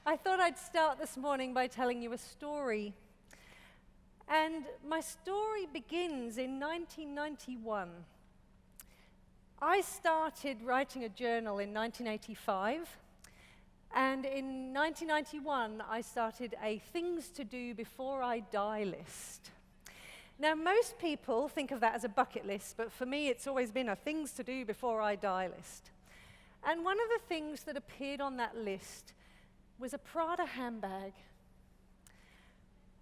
I thought I'd start this morning by telling you a story. And my story begins in 1991. I started writing a journal in 1985, and in 1991 I started a things to do before I die list. Now, most people think of that as a bucket list, but for me it's always been a things to do before I die list. And one of the things that appeared on that list was a Prada handbag.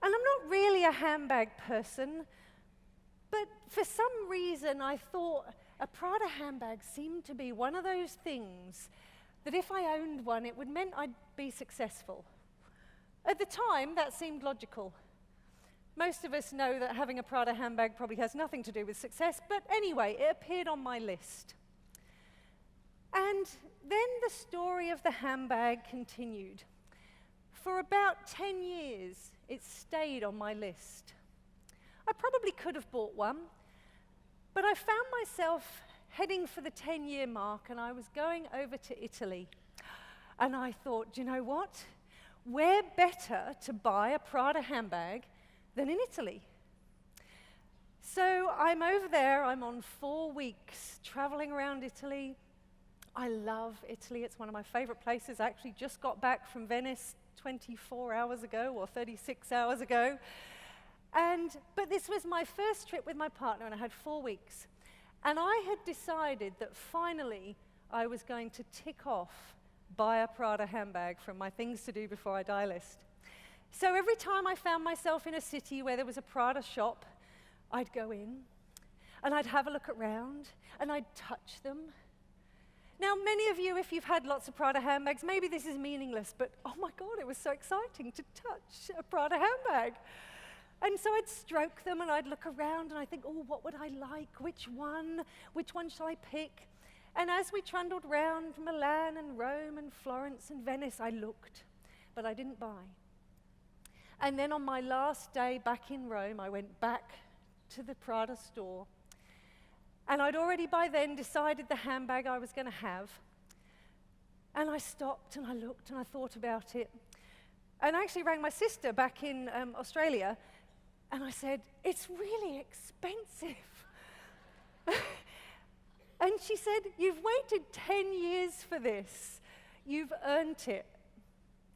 And I'm not really a handbag person, but for some reason I thought a Prada handbag seemed to be one of those things that if I owned one, it would mean I'd be successful. At the time, that seemed logical. Most of us know that having a Prada handbag probably has nothing to do with success, but anyway, it appeared on my list. And then the story of the handbag continued. For about 10 years, it stayed on my list. I probably could have bought one, but I found myself heading for the 10-year mark, and I was going over to Italy. And I thought, do you know what? Where better to buy a Prada handbag than in Italy? So I'm over there, I'm on 4 weeks, traveling around Italy. I love Italy, it's one of my favorite places. I actually just got back from Venice 24 hours ago, or 36 hours ago. But this was my first trip with my partner, and I had 4 weeks. And I had decided that finally I was going to tick off buy a Prada handbag from my things to do before I die list. So every time I found myself in a city where there was a Prada shop, I'd go in, and I'd have a look around, and I'd touch them. Now, many of you, if you've had lots of Prada handbags, maybe this is meaningless, but oh my God, it was so exciting to touch a Prada handbag. And so I'd stroke them, and I'd look around, and I'd think, oh, what would I like? Which one shall I pick? And as we trundled round Milan and Rome and Florence and Venice, I looked, but I didn't buy. And then on my last day back in Rome, I went back to the Prada store. And I'd already by then decided the handbag I was going to have. And I stopped and I looked and I thought about it. And I actually rang my sister back in Australia, and I said, it's really expensive. And she said, you've waited 10 years for this. You've earned it.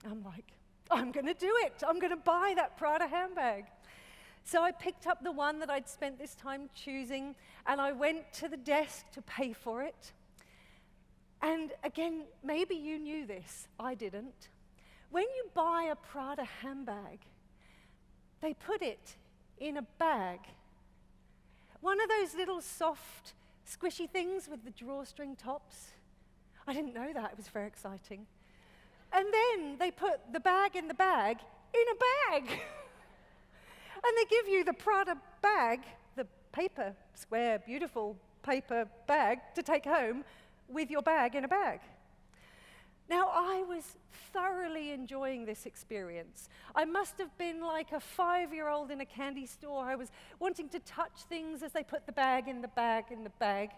I'm like, I'm going to do it. I'm going to buy that Prada handbag. So I picked up the one that I'd spent this time choosing, and I went to the desk to pay for it. And again, maybe you knew this. I didn't. When you buy a Prada handbag, they put it in a bag. One of those little soft, squishy things with the drawstring tops. I didn't know that. It was very exciting. And then they put the bag in the bag in a bag. And they give you the Prada bag, the paper, square, beautiful paper bag to take home with your bag in a bag. Now, I was thoroughly enjoying this experience. I must have been like a 5-year-old in a candy store. I was wanting to touch things as they put the bag in the bag in the bag.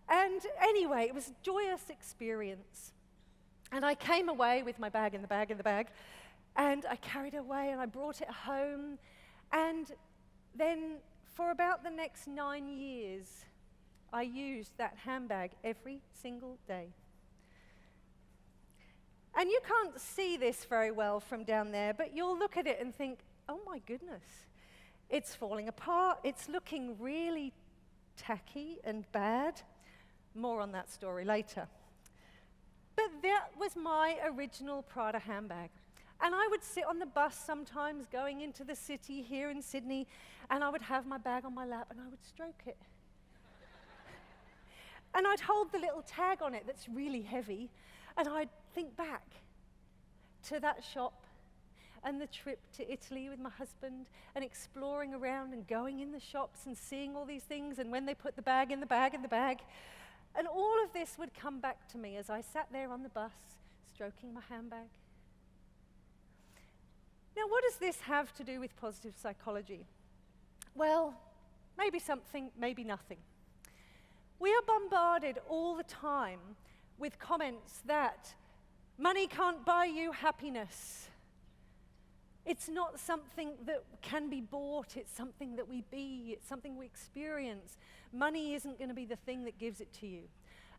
And anyway, it was a joyous experience. And I came away with my bag in the bag in the bag, and I carried it away and I brought it home. And then for about the next 9 years, I used that handbag every single day. And you can't see this very well from down there, but you'll look at it and think, oh my goodness, it's falling apart. It's looking really tacky and bad. More on that story later. But that was my original Prada handbag. And I would sit on the bus sometimes going into the city here in Sydney, and I would have my bag on my lap and I would stroke it. And I'd hold the little tag on it that's really heavy, and I'd think back to that shop and the trip to Italy with my husband and exploring around and going in the shops and seeing all these things, and when they put the bag in the bag in the bag. And all of this would come back to me as I sat there on the bus stroking my handbag. Now, what does this have to do with positive psychology? Well, maybe something, maybe nothing. We are bombarded all the time with comments that Money can't buy you happiness. It's not something that can be bought, it's something that we be, it's something we experience. Money isn't going to be the thing that gives it to you.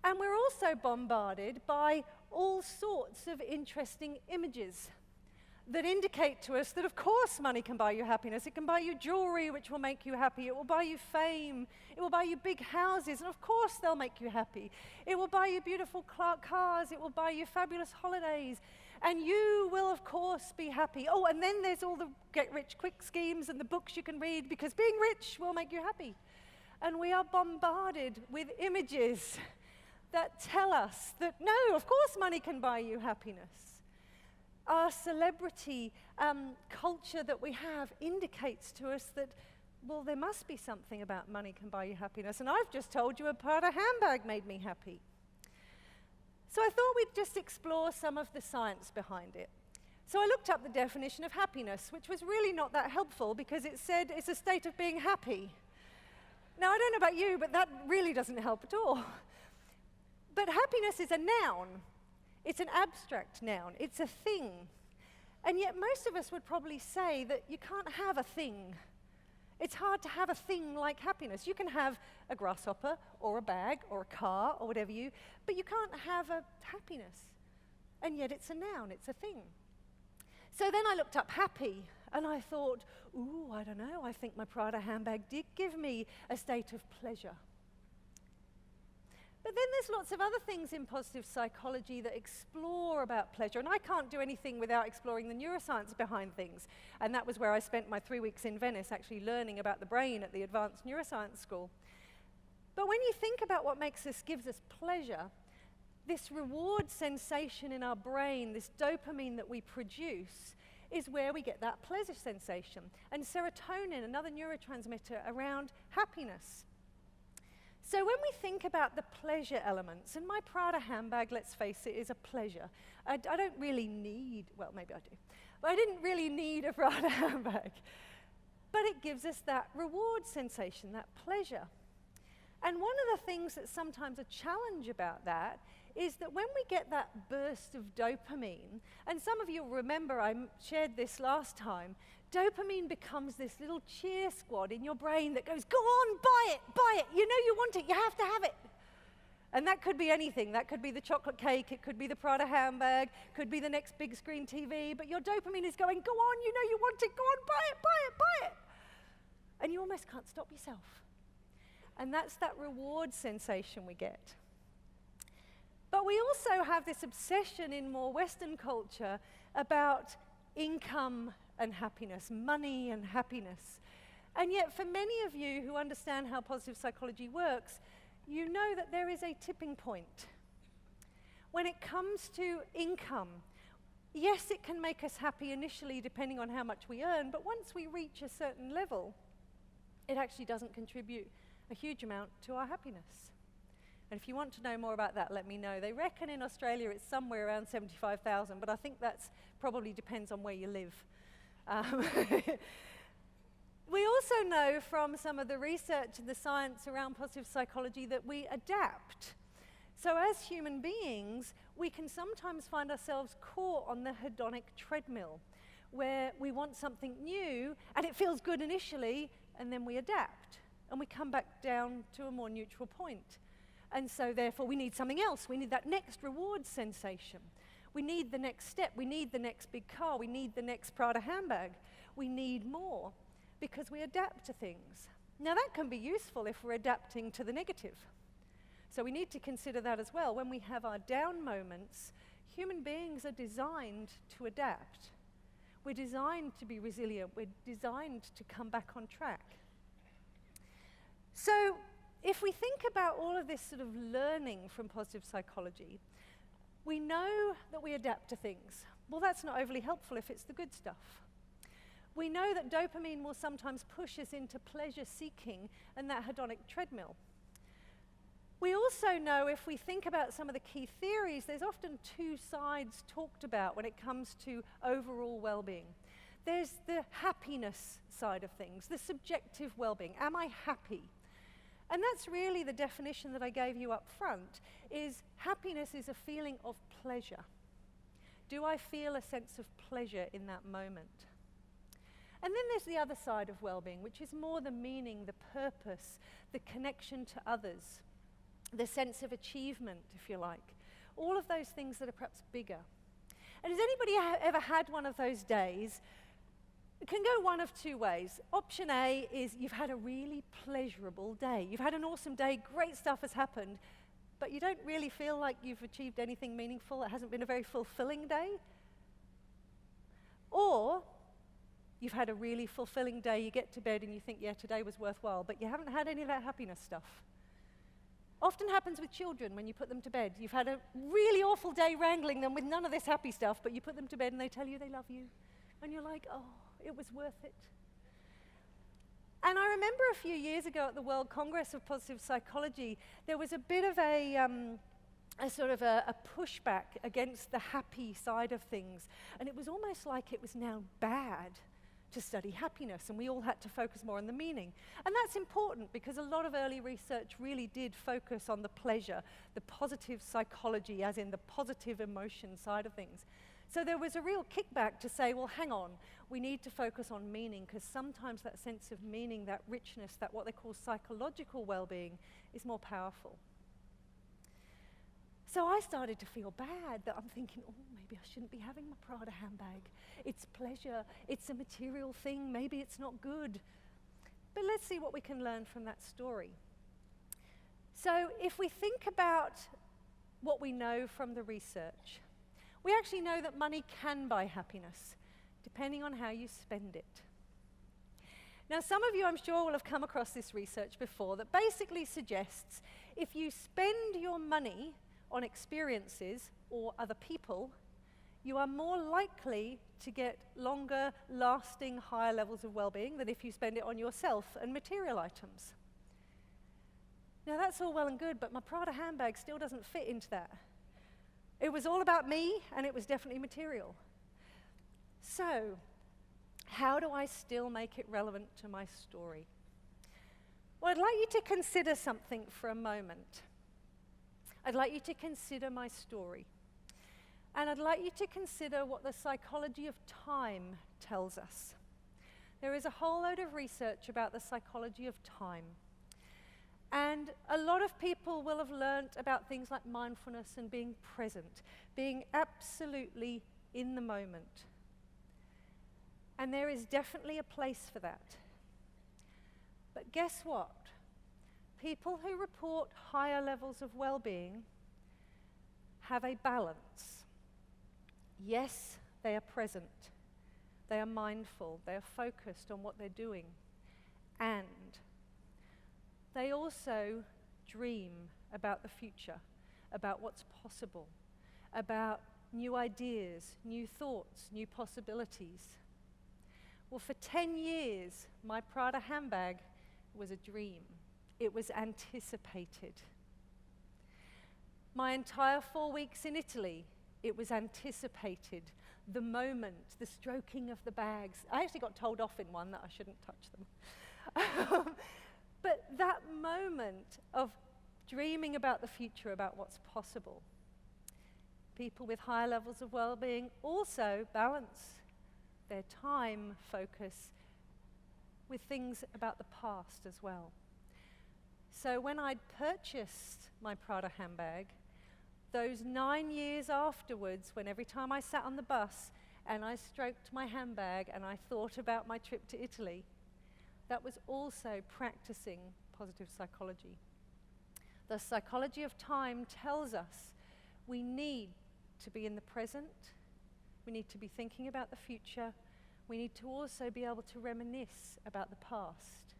And we're also bombarded by all sorts of interesting images that indicate to us that of course money can buy you happiness. It can buy you jewelry, which will make you happy. It will buy you fame. It will buy you big houses, and of course they'll make you happy. It will buy you beautiful cars. It will buy you fabulous holidays. And you will, of course, be happy. Oh, and then there's all the get-rich-quick schemes and the books you can read, because being rich will make you happy. And we are bombarded with images that tell us that, no, of course money can buy you happiness. Our celebrity culture that we have indicates to us that, well, there must be something about money can buy you happiness. And I've just told you a Prada handbag made me happy. So I thought we'd just explore some of the science behind it. So I looked up the definition of happiness, which was really not that helpful because it said it's a state of being happy. Now, I don't know about you, but that really doesn't help at all. But happiness is a noun. It's an abstract noun. It's a thing. And yet most of us would probably say that you can't have a thing. It's hard to have a thing like happiness. You can have a grasshopper or a bag or a car or whatever but you can't have a happiness. And yet it's a noun, it's a thing. So then I looked up happy and I thought, ooh, I don't know, I think my Prada handbag did give me a state of pleasure. But then there's lots of other things in positive psychology that explore about pleasure, and I can't do anything without exploring the neuroscience behind things. And that was where I spent my 3 weeks in Venice actually learning about the brain at the Advanced Neuroscience School. But when you think about what gives us pleasure, this reward sensation in our brain, this dopamine that we produce, is where we get that pleasure sensation. And serotonin, another neurotransmitter around happiness. So when we think about the pleasure elements, and my Prada handbag, let's face it, is a pleasure. I don't really need, well, maybe I do, but I didn't really need a Prada handbag. But it gives us that reward sensation, that pleasure. And one of the things that's sometimes a challenge about that is that when we get that burst of dopamine, and some of you will remember I shared this last time, dopamine becomes this little cheer squad in your brain that goes, go on, buy it, you know you want it, you have to have it. And that could be anything. That could be the chocolate cake, it could be the Prada handbag, could be the next big screen TV, but your dopamine is going, go on, you know you want it, go on, buy it. And you almost can't stop yourself. And that's that reward sensation we get. But we also have this obsession in more Western culture about income and happiness, money and happiness. And yet for many of you who understand how positive psychology works, you know that there is a tipping point. When it comes to income, yes, it can make us happy initially depending on how much we earn, but once we reach a certain level, it actually doesn't contribute a huge amount to our happiness. And if you want to know more about that, let me know. They reckon in Australia it's somewhere around 75,000, but I think that's probably depends on where you live. We also know from some of the research and the science around positive psychology that we adapt. So as human beings, we can sometimes find ourselves caught on the hedonic treadmill, where we want something new, and it feels good initially, and then we adapt, and we come back down to a more neutral point. And so therefore we need something else. We need that next reward sensation. We need the next step. We need the next big car. We need the next Prada handbag. We need more because we adapt to things. Now that can be useful if we're adapting to the negative. So we need to consider that as well. When we have our down moments, human beings are designed to adapt. We're designed to be resilient. We're designed to come back on track. So if we think about all of this sort of learning from positive psychology, we know that we adapt to things. Well, that's not overly helpful if it's the good stuff. We know that dopamine will sometimes push us into pleasure seeking and that hedonic treadmill. We also know, if we think about some of the key theories, there's often two sides talked about when it comes to overall well-being. There's the happiness side of things, the subjective well-being. Am I happy? And that's really the definition that I gave you up front, is happiness is a feeling of pleasure. Do I feel a sense of pleasure in that moment? And then there's the other side of well-being, which is more the meaning, the purpose, the connection to others, the sense of achievement, if you like. All of those things that are perhaps bigger. And has anybody ever had one of those days? It can go one of two ways. Option A is you've had a really pleasurable day. You've had an awesome day, great stuff has happened, but you don't really feel like you've achieved anything meaningful. It hasn't been a very fulfilling day. Or you've had a really fulfilling day, you get to bed and you think, yeah, today was worthwhile, but you haven't had any of that happiness stuff. Often happens with children when you put them to bed. You've had a really awful day wrangling them with none of this happy stuff, but you put them to bed and they tell you they love you. And you're like, oh, it was worth it. And I remember a few years ago at the World Congress of Positive Psychology, there was a bit of a sort of a pushback against the happy side of things. And it was almost like it was now bad to study happiness, and we all had to focus more on the meaning. And that's important because a lot of early research really did focus on the pleasure, the positive psychology, as in the positive emotion side of things. So there was a real kickback to say, well, hang on, we need to focus on meaning, because sometimes that sense of meaning, that richness, that what they call psychological well-being is more powerful. So I started to feel bad, that I'm thinking, oh, maybe I shouldn't be having my Prada handbag. It's pleasure, it's a material thing, maybe it's not good. But let's see what we can learn from that story. So if we think about what we know from the research, we actually know that money can buy happiness, depending on how you spend it. Now, some of you, I'm sure, will have come across this research before that basically suggests if you spend your money on experiences or other people, you are more likely to get longer, lasting, higher levels of well-being than if you spend it on yourself and material items. Now, that's all well and good, but my Prada handbag still doesn't fit into that. It was all about me, and it was definitely material. So, how do I still make it relevant to my story? Well, I'd like you to consider something for a moment. I'd like you to consider my story. And I'd like you to consider what the psychology of time tells us. There is a whole load of research about the psychology of time. And a lot of people will have learnt about things like mindfulness and being present, being absolutely in the moment. And there is definitely a place for that. But guess what? People who report higher levels of well-being have a balance. Yes, they are present. They are mindful. They are focused on what they're doing. And they also dream about the future, about what's possible, about new ideas, new thoughts, new possibilities. Well, for 10 years, my Prada handbag was a dream. It was anticipated. My entire 4 weeks in Italy, it was anticipated. The moment, the stroking of the bags. I actually got told off in one that I shouldn't touch them. But that moment of dreaming about the future, about what's possible. People with higher levels of well-being also balance their time focus with things about the past as well. So when I'd purchased my Prada handbag, those 9 years afterwards, when every time I sat on the bus and I stroked my handbag and I thought about my trip to Italy, that was also practicing positive psychology. The psychology of time tells us we need to be in the present, we need to be thinking about the future, we need to also be able to reminisce about the past.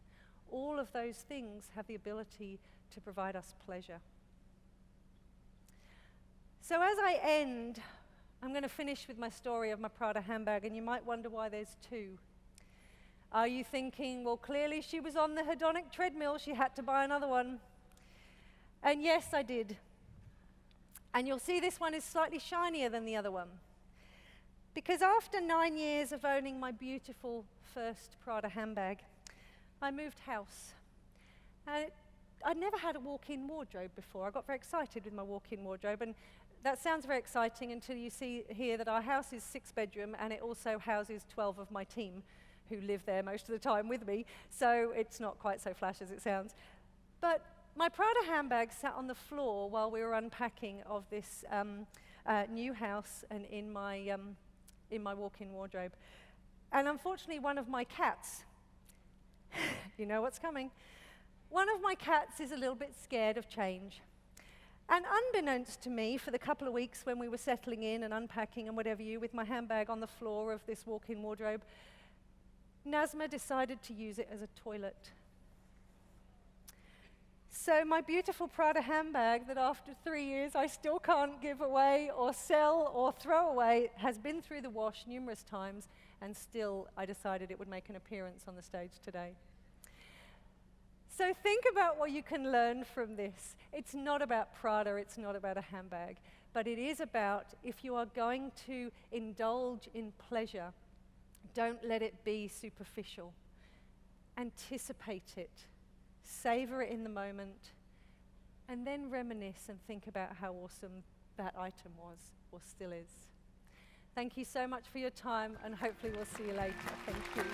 All of those things have the ability to provide us pleasure. So as I end, I'm going to finish with my story of my Prada handbag, and you might wonder why there's two. Are you thinking, well, clearly she was on the hedonic treadmill, she had to buy another one? And yes, I did. And you'll see this one is slightly shinier than the other one. Because after 9 years of owning my beautiful first Prada handbag, I moved house. And I'd never had a walk-in wardrobe before. I got very excited with my walk-in wardrobe, and that sounds very exciting until you see here that our house is 6-bedroom and it also houses 12 of my team who live there most of the time with me, so it's not quite so flash as it sounds. But my Prada handbag sat on the floor while we were unpacking of this new house and in my walk-in wardrobe. And unfortunately, one of my cats, you know what's coming, one of my cats is a little bit scared of change. And unbeknownst to me, for the couple of weeks when we were settling in and unpacking and whatever with my handbag on the floor of this walk-in wardrobe, Nazma decided to use it as a toilet. So my beautiful Prada handbag that after 3 years I still can't give away or sell or throw away has been through the wash numerous times, and still I decided it would make an appearance on the stage today. So think about what you can learn from this. It's not about Prada, it's not about a handbag, but it is about, if you are going to indulge in pleasure, don't let it be superficial. Anticipate it, savor it in the moment, and then reminisce and think about how awesome that item was, or still is. Thank you so much for your time, and hopefully we'll see you later. Thank you.